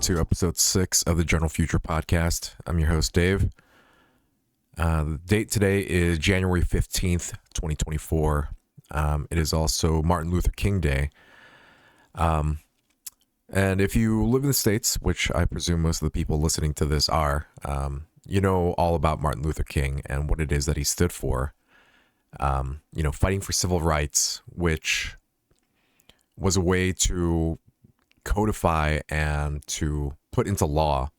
to episode 6 of the General Future Podcast. I'm your host, Dave. The date today is January 15th, 2024. It is also Martin Luther King Day. And if you live in the States, which I presume most of the people listening to this are, you know all about Martin Luther King and what it is that he stood for. Fighting for civil rights, which was a way to codify and to put into law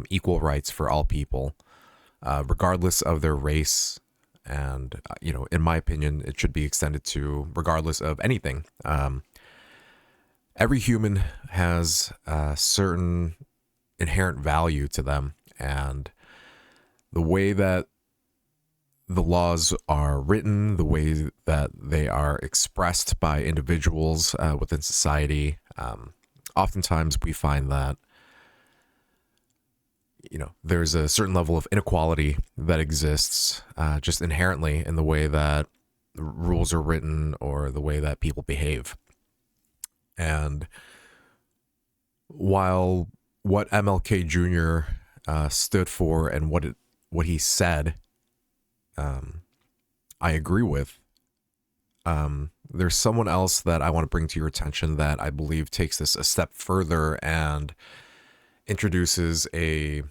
equal rights for all people, regardless of their race. And, in my opinion, it should be extended to regardless of anything. Every human has a certain inherent value to them, and the way that the laws are written, the way that they are expressed by individuals within society, oftentimes we find that, there's a certain level of inequality that exists just inherently in the way that the rules are written or the way that people behave. And while what MLK Jr. Stood for and what he said, I agree with. There's someone else that I want to bring to your attention that I believe takes this a step further and introduces a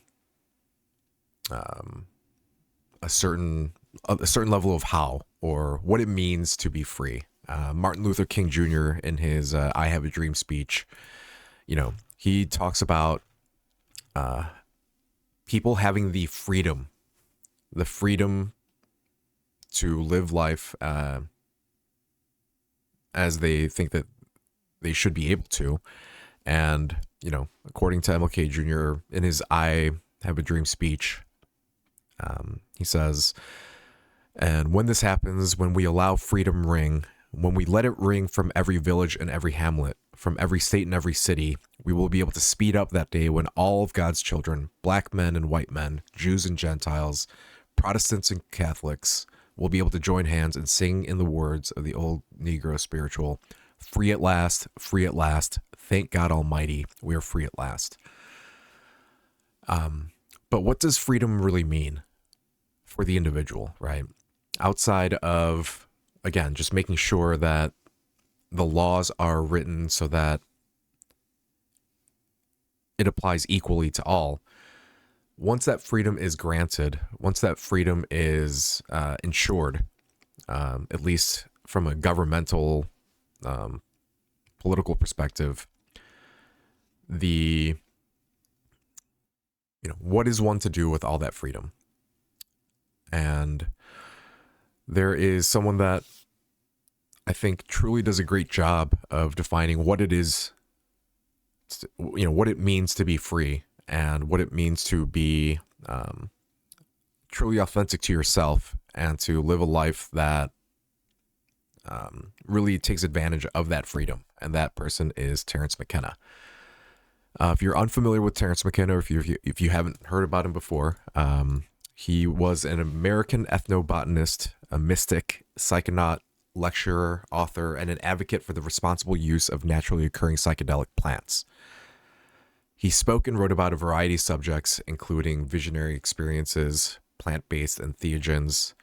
certain level of how or what it means to be free. Martin Luther King Jr. in his "I Have a Dream" speech, he talks about people having the freedom to live life as they think that they should be able to. And, according to MLK Jr., in his "I Have a Dream" speech, he says, "And when this happens, when we allow freedom ring, when we let it ring from every village and every hamlet, from every state and every city, we will be able to speed up that day when all of God's children, black men and white men, Jews and Gentiles, Protestants and Catholics, will be able to join hands and sing in the words of the old Negro spiritual, free at last, thank God Almighty, we are free at last." But what does freedom really mean for the individual, right? Outside of, again, just making sure that the laws are written so that it applies equally to all. Once that freedom is granted, once that freedom is ensured, at least from a governmental, political perspective, what is one to do with all that freedom? And there is someone that I think truly does a great job of defining what it is, what it means to be free and what it means to be truly authentic to yourself and to live a life that really takes advantage of that freedom. And that person is Terence McKenna. If you're unfamiliar with Terence McKenna, or if you haven't heard about him before, he was an American ethnobotanist, a mystic, psychonaut, lecturer, author, and an advocate for the responsible use of naturally occurring psychedelic plants. He spoke and wrote about a variety of subjects, including visionary experiences, plant-based entheogens,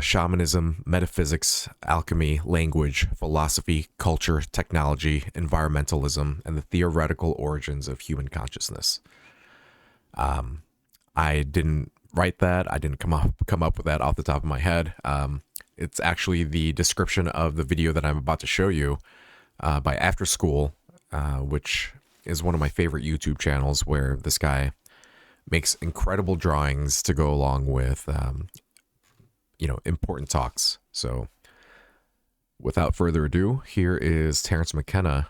shamanism, metaphysics, alchemy, language, philosophy, culture, technology, environmentalism, and the theoretical origins of human consciousness. I didn't write that. I didn't come up with that off the top of my head. It's actually the description of the video that I'm about to show you by After School, which is one of my favorite YouTube channels, where this guy makes incredible drawings to go along with important talks. So without further ado, here is Terence McKenna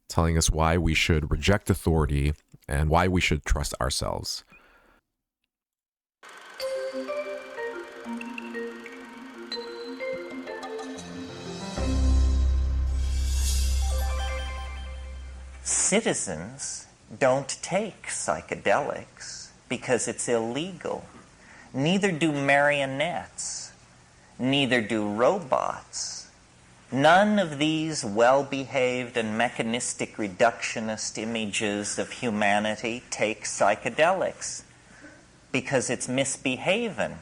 telling us why we should reject authority and why we should trust ourselves. Citizens don't take psychedelics because it's illegal. Neither do marionettes. Neither do robots. None of these well-behaved and mechanistic reductionist images of humanity take psychedelics because it's misbehaving.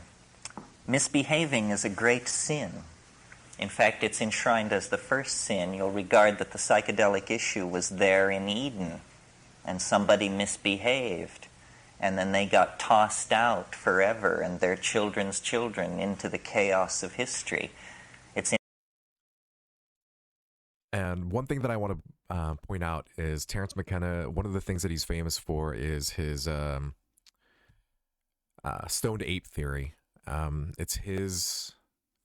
Misbehaving is a great sin. In fact, it's enshrined as the first sin. You'll regard that the psychedelic issue was there in Eden, and somebody misbehaved, and then they got tossed out forever and their children's children into the chaos of history. And one thing that I want to point out is Terence McKenna, one of the things that he's famous for is his stoned ape theory. It's his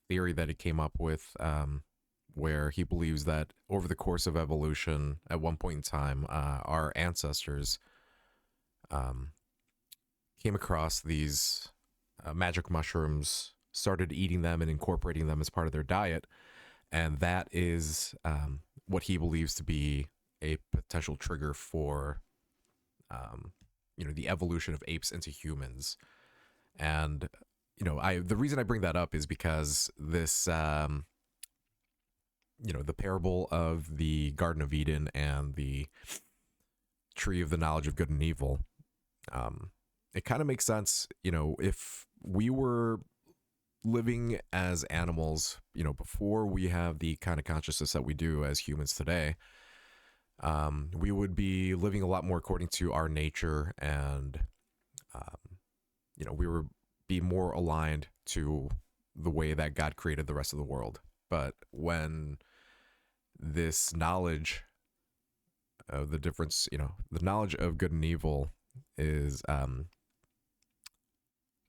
theory that he came up with, where he believes that over the course of evolution, at one point in time, our ancestors came across these magic mushrooms, started eating them and incorporating them as part of their diet, and that is what he believes to be a potential trigger for the evolution of apes into humans. And the reason I bring that up is because this the parable of the Garden of Eden and the tree of the knowledge of good and evil, it kind of makes sense. If we were living as animals, before we have the kind of consciousness that we do as humans today, we would be living a lot more according to our nature, and we would be more aligned to the way that God created the rest of the world. But when this knowledge of the difference, the knowledge of good and evil is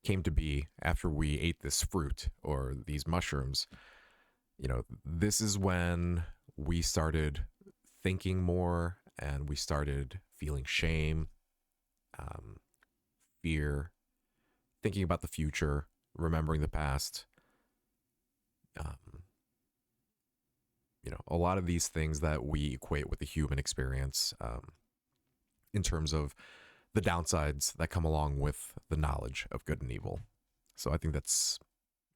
came to be after we ate this fruit or these mushrooms, this is when we started thinking more, and we started feeling shame, fear, thinking about the future, remembering the past. A lot of these things that we equate with the human experience, in terms of the downsides that come along with the knowledge of good and evil. So I think that's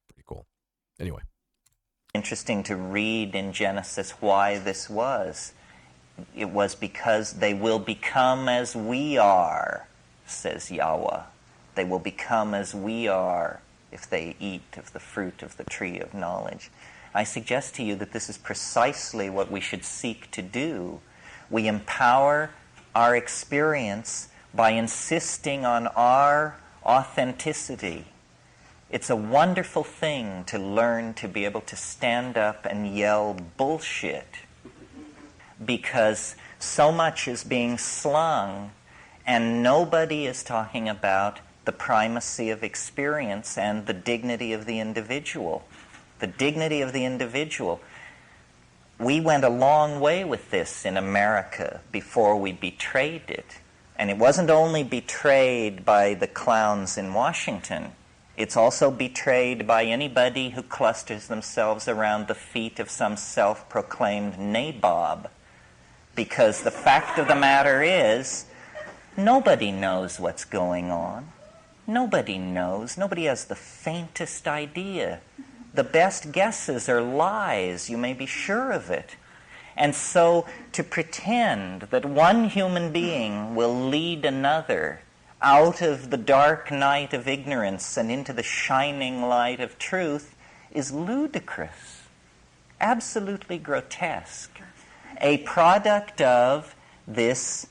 pretty cool. Anyway. Interesting to read in Genesis why this was. It was because they will become as we are, says Yahweh. They will become as we are if they eat of the fruit of the tree of knowledge. I suggest to you that this is precisely what we should seek to do. We empower our experience by insisting on our authenticity. It's a wonderful thing to learn to be able to stand up and yell bullshit, because so much is being slung and nobody is talking about the primacy of experience and the dignity of the individual. The dignity of the individual. We went a long way with this in America before we betrayed it. And it wasn't only betrayed by the clowns in Washington. It's also betrayed by anybody who clusters themselves around the feet of some self-proclaimed nabob. Because the fact of the matter is, nobody knows what's going on. Nobody knows. Nobody has the faintest idea. The best guesses are lies. You may be sure of it. And so to pretend that one human being will lead another out of the dark night of ignorance and into the shining light of truth is ludicrous, absolutely grotesque, a product of this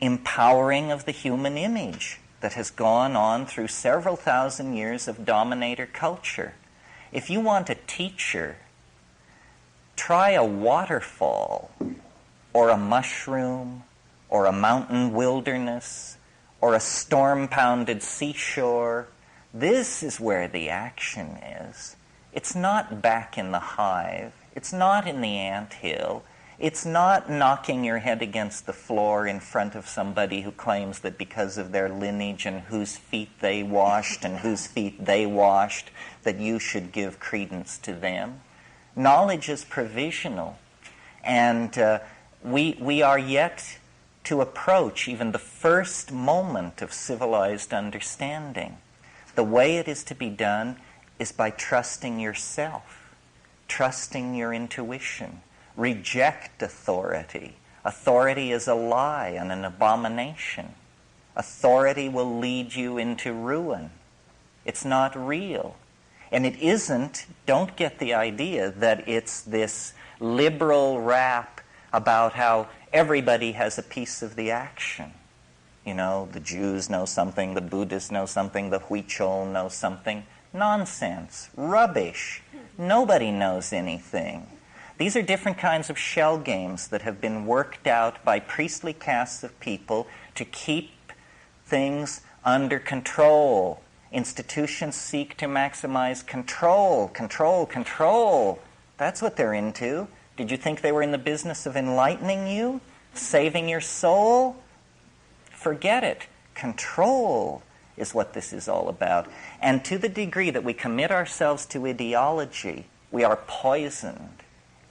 empowering of the human image that has gone on through several thousand years of dominator culture. If you want a teacher, try a waterfall, or a mushroom, or a mountain wilderness, or a storm-pounded seashore. This is where the action is. It's not back in the hive. It's not in the anthill. It's not knocking your head against the floor in front of somebody who claims that because of their lineage and whose feet they washed and whose feet they washed, that you should give credence to them. Knowledge is provisional, and we are yet to approach even the first moment of civilized understanding. The way it is to be done is by trusting yourself. trusting your intuition. Reject authority. Authority is a lie and an abomination. Authority will lead you into ruin. It's not real. And it isn't, don't get the idea that it's this liberal rap about how everybody has a piece of the action. You know, the Jews know something, the Buddhists know something, the Huichol know something. Nonsense. Rubbish. Nobody knows anything. These are different kinds of shell games that have been worked out by priestly castes of people to keep things under control. Institutions seek to maximize control, control, control. That's what they're into. Did you think they were in the business of enlightening you? Saving your soul? Forget it. Control is what this is all about. And to the degree that we commit ourselves to ideology, we are poisoned.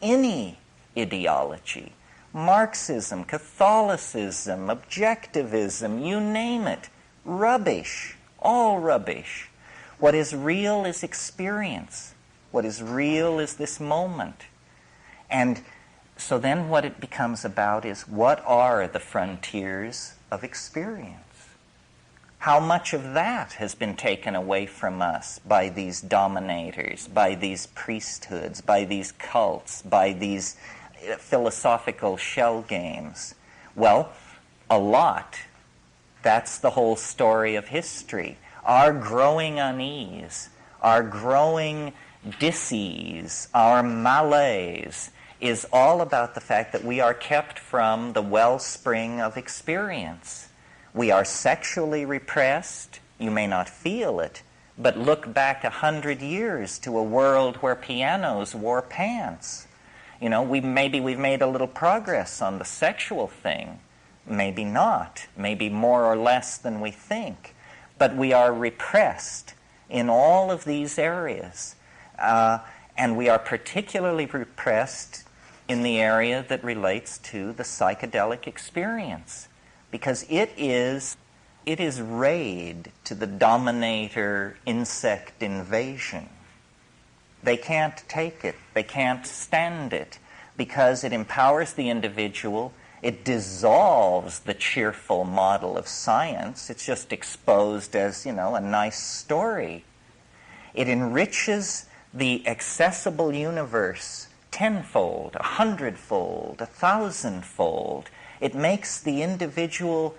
Any ideology, Marxism, Catholicism, objectivism, you name it, rubbish, all rubbish. What is real is experience. What is real is this moment. And so then what it becomes about is, what are the frontiers of experience? How much of that has been taken away from us by these dominators, by these priesthoods, by these cults, by these philosophical shell games? Well, a lot. That's the whole story of history. Our growing unease, our growing dis-ease, our malaise is all about the fact that we are kept from the wellspring of experience. We are sexually repressed. You may not feel it, but look back 100 years to a world where pianos wore pants. You know, maybe we've made a little progress on the sexual thing. Maybe not. Maybe more or less than we think. But we are repressed in all of these areas. And we are particularly repressed in the area that relates to the psychedelic experience. Because it is raid to the dominator insect invasion. They can't take it. They can't stand it because it empowers the individual. It dissolves the cheerful model of science. It's just exposed as, a nice story. It enriches the accessible universe tenfold, 100-fold, 1,000-fold. It makes the individual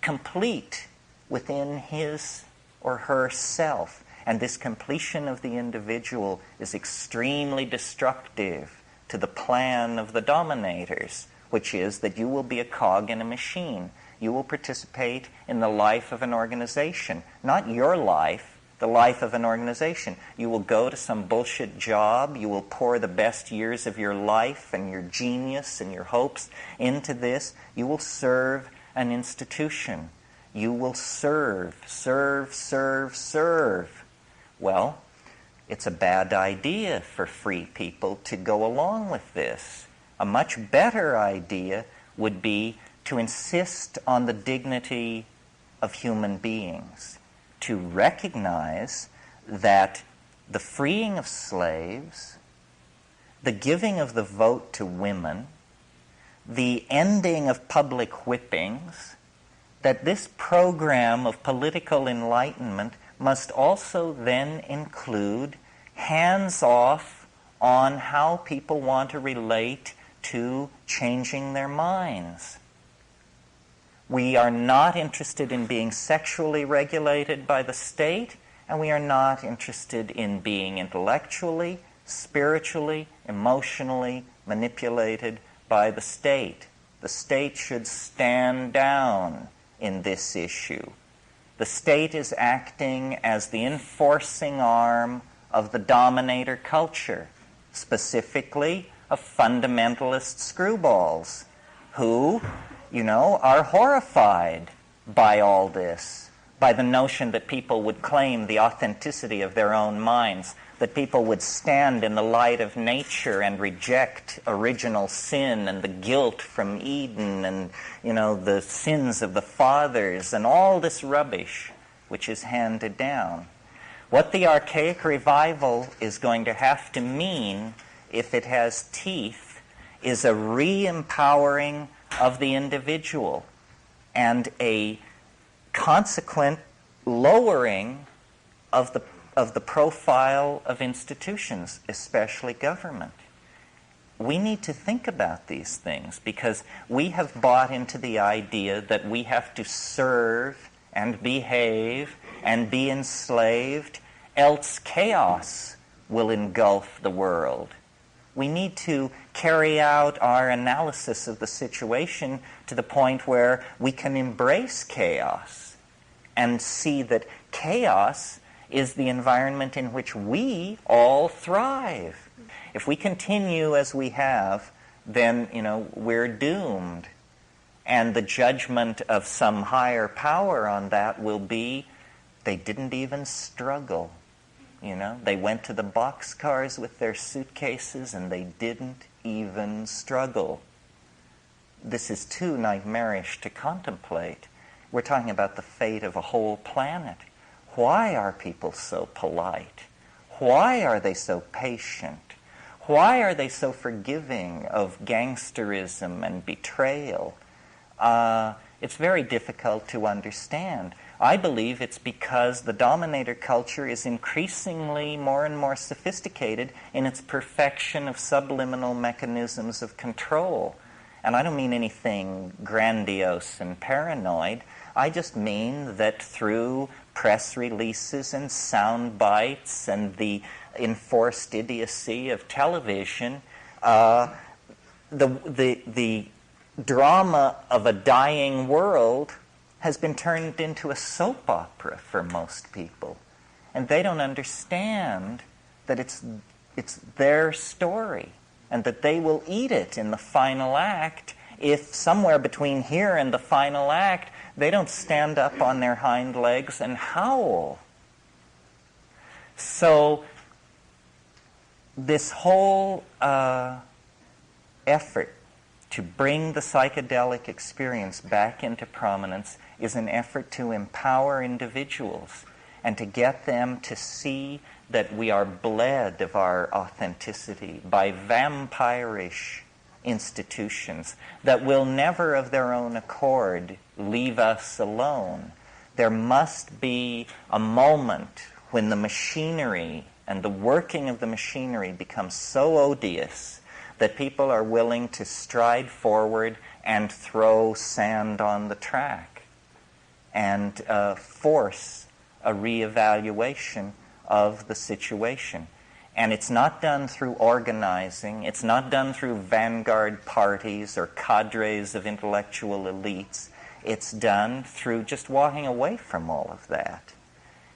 complete within his or her self. And this completion of the individual is extremely destructive to the plan of the dominators, which is that you will be a cog in a machine. You will participate in the life of an organization. Not your life, the life of an organization. You will go to some bullshit job. You will pour the best years of your life and your genius and your hopes into this. You will serve an institution. You will serve. Well, it's a bad idea for free people to go along with this. A much better idea would be to insist on the dignity of human beings, to recognize that the freeing of slaves, the giving of the vote to women, the ending of public whippings, that this program of political enlightenment must also then include hands-off on how people want to relate to changing their minds. We are not interested in being sexually regulated by the state, and we are not interested in being intellectually, spiritually, emotionally manipulated by the state. The state should stand down in this issue. The state is acting as the enforcing arm of the dominator culture, specifically of fundamentalist screwballs who, are horrified by all this, by the notion that people would claim the authenticity of their own minds, that people would stand in the light of nature and reject original sin and the guilt from Eden and, the sins of the fathers and all this rubbish which is handed down. What the archaic revival is going to have to mean if it has teeth, is a re-empowering of the individual and a consequent lowering of the profile of institutions, especially government. We need to think about these things because we have bought into the idea that we have to serve and behave and be enslaved, else chaos will engulf the world. We need to carry out our analysis of the situation to the point where we can embrace chaos and see that chaos is the environment in which we all thrive. If we continue as we have, then, we're doomed. And the judgment of some higher power on that will be, they didn't even struggle. They went to the boxcars with their suitcases and they didn't even struggle. This is too nightmarish to contemplate. We're talking about the fate of a whole planet. Why are people so polite? Why are they so patient? Why are they so forgiving of gangsterism and betrayal? It's very difficult to understand. I believe it's because the dominator culture is increasingly more and more sophisticated in its perfection of subliminal mechanisms of control. And I don't mean anything grandiose and paranoid. I just mean that through press releases and sound bites and the enforced idiocy of television, the drama of a dying world has been turned into a soap opera for most people. And they don't understand that it's their story and that they will eat it in the final act if somewhere between here and the final act they don't stand up on their hind legs and howl. So this whole effort to bring the psychedelic experience back into prominence is an effort to empower individuals and to get them to see that we are bled of our authenticity by vampirish institutions that will never of their own accord leave us alone. There must be a moment when the machinery and the working of the machinery becomes so odious that people are willing to stride forward and throw sand on the track and force a reevaluation of the situation. And it's not done through organizing. It's not done through vanguard parties or cadres of intellectual elites. It's done through just walking away from all of that.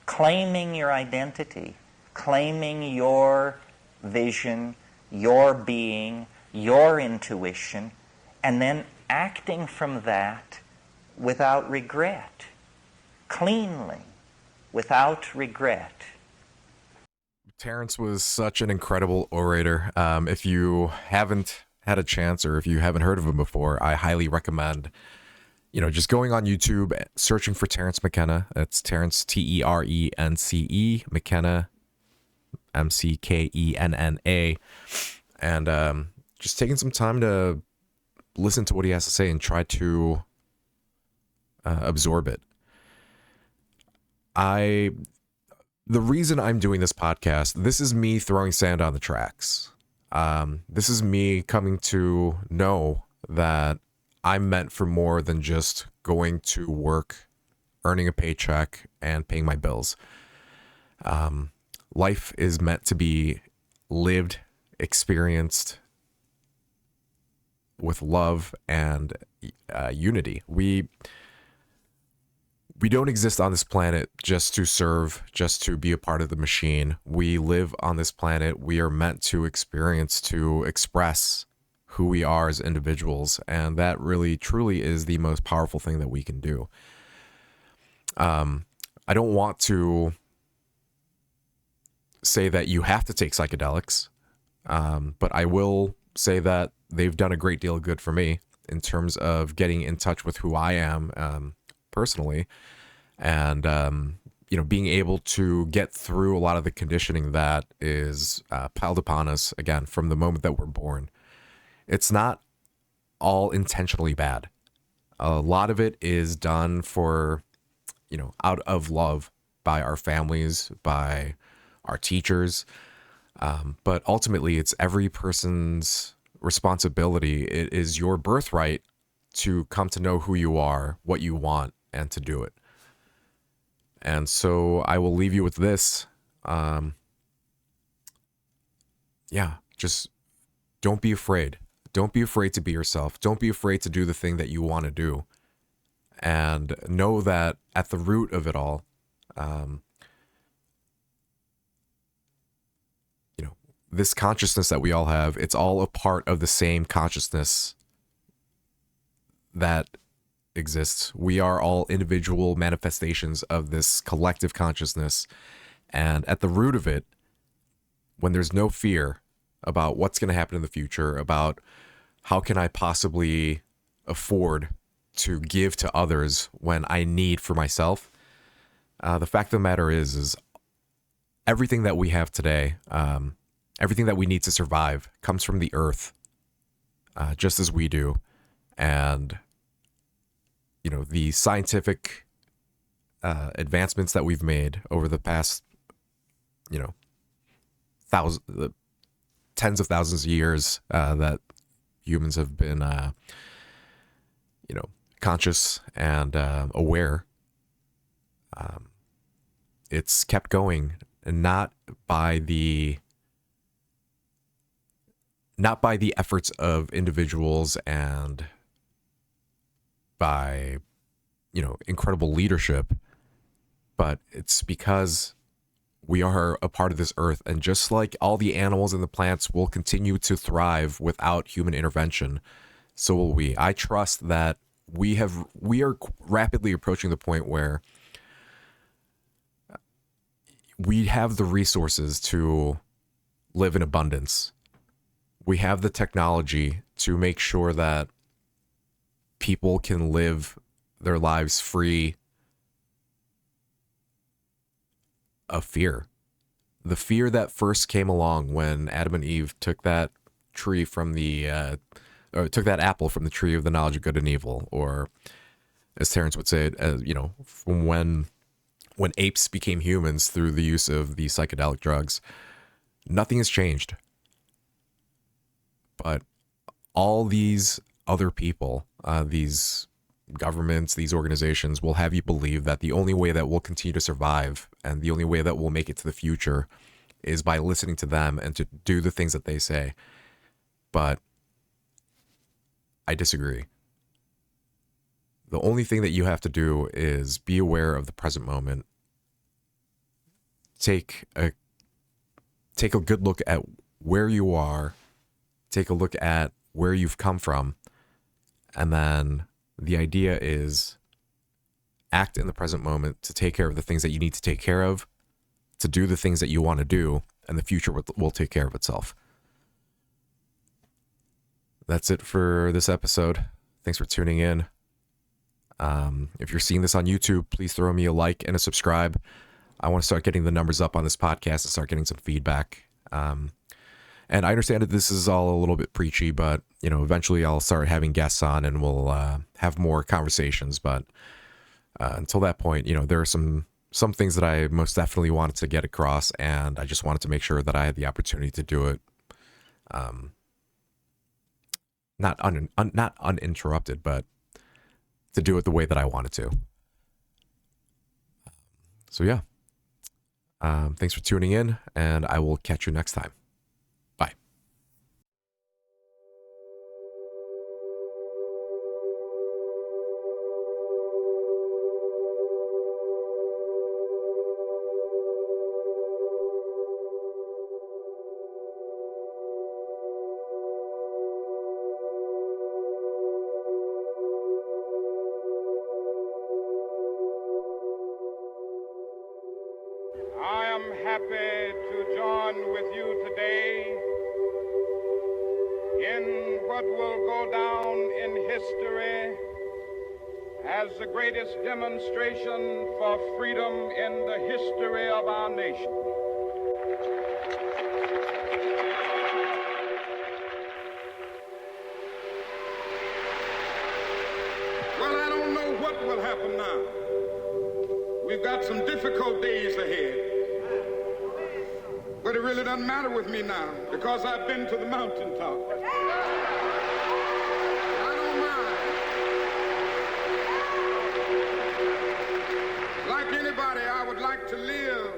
Claiming your identity, claiming your vision, your being, your intuition, and then acting from that without regret, cleanly, without regret. Terrence was such an incredible orator. If you haven't had a chance or if you haven't heard of him before, I highly recommend, just going on YouTube, searching for Terence McKenna. It's Terence, Terence, McKenna, Mckenna, and just taking some time to listen to what he has to say and try to absorb it. The reason I'm doing this podcast, this is me throwing sand on the tracks. This is me coming to know that I'm meant for more than just going to work, earning a paycheck, and paying my bills. Life is meant to be lived, experienced with love and unity. We don't exist on this planet just to serve, just to be a part of the machine. We live on this planet. We are meant to experience, to express who we are as individuals. And that really, truly is the most powerful thing that we can do. I don't want to say that you have to take psychedelics, but I will say that they've done a great deal of good for me in terms of getting in touch with who I am personally, and being able to get through a lot of the conditioning that is piled upon us, again, from the moment that we're born. It's not all intentionally bad. A lot of it is done for, out of love by our families, by our teachers. But ultimately, it's every person's responsibility. It is your birthright to come to know who you are, what you want, and to do it. And so I will leave you with this. Just don't be afraid. Don't be afraid to be yourself. Don't be afraid to do the thing that you want to do. And know that at the root of it all, this consciousness that we all have, it's all a part of the same consciousness that exists. We are all individual manifestations of this collective consciousness. And at the root of it, when there's no fear about what's going to happen in the future, about how can I possibly afford to give to others when I need for myself, the fact of the matter is everything that we have today, everything that we need to survive comes from the earth, just as we do. And, the scientific advancements that we've made over the past, tens of thousands of years that humans have been, conscious and aware, it's kept going, and not by the efforts of individuals and by, incredible leadership, but it's because we are a part of this earth. And just like all the animals and the plants will continue to thrive without human intervention, so will we. I trust that we are rapidly approaching the point where we have the resources to live in abundance. We have the technology to make sure that people can live their lives free of fear. The fear that first came along when Adam and Eve took that tree from or took that apple from the tree of the knowledge of good and evil, or as Terrence would say it, from when apes became humans through the use of the psychedelic drugs. Nothing has changed. But all these other people, these governments, these organizations will have you believe that the only way that we'll continue to survive and the only way that we'll make it to the future is by listening to them and to do the things that they say. But I disagree. The only thing that you have to do is be aware of the present moment. Take a good look at where you are. Take a look at where you've come from. And then the idea is act in the present moment to take care of the things that you need to take care of, to do the things that you want to do, and the future will take care of itself. That's it for this episode. Thanks for tuning in. If you're seeing this on YouTube, please throw me a like and a subscribe. I want to start getting the numbers up on this podcast and start getting some feedback. And I understand that this is all a little bit preachy, but, eventually I'll start having guests on and we'll have more conversations. But until that point, there are some things that I most definitely wanted to get across, and I just wanted to make sure that I had the opportunity to do it. Not uninterrupted, but to do it the way that I wanted to. So yeah. Thanks for tuning in, and I will catch you next time. Bye. I am happy to join with you today in what will go down in history as the greatest demonstration for freedom in the history of our nation. Well, I don't know what will happen now. We've got some difficult days ahead. But it really doesn't matter with me now because I've been to the mountaintop. I don't mind. Like anybody, I would like to live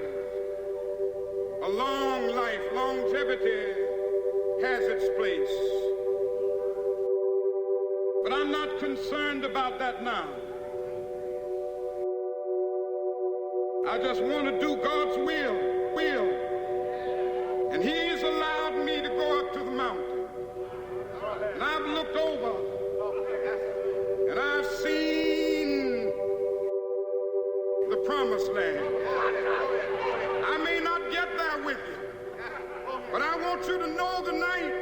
a long life. Longevity has its place. But I'm not concerned about that now. I just want to do God's will. And He's allowed me to go up to the mountain. And I've looked over and I've seen the promised land. I may not get there with you, but I want you to know tonight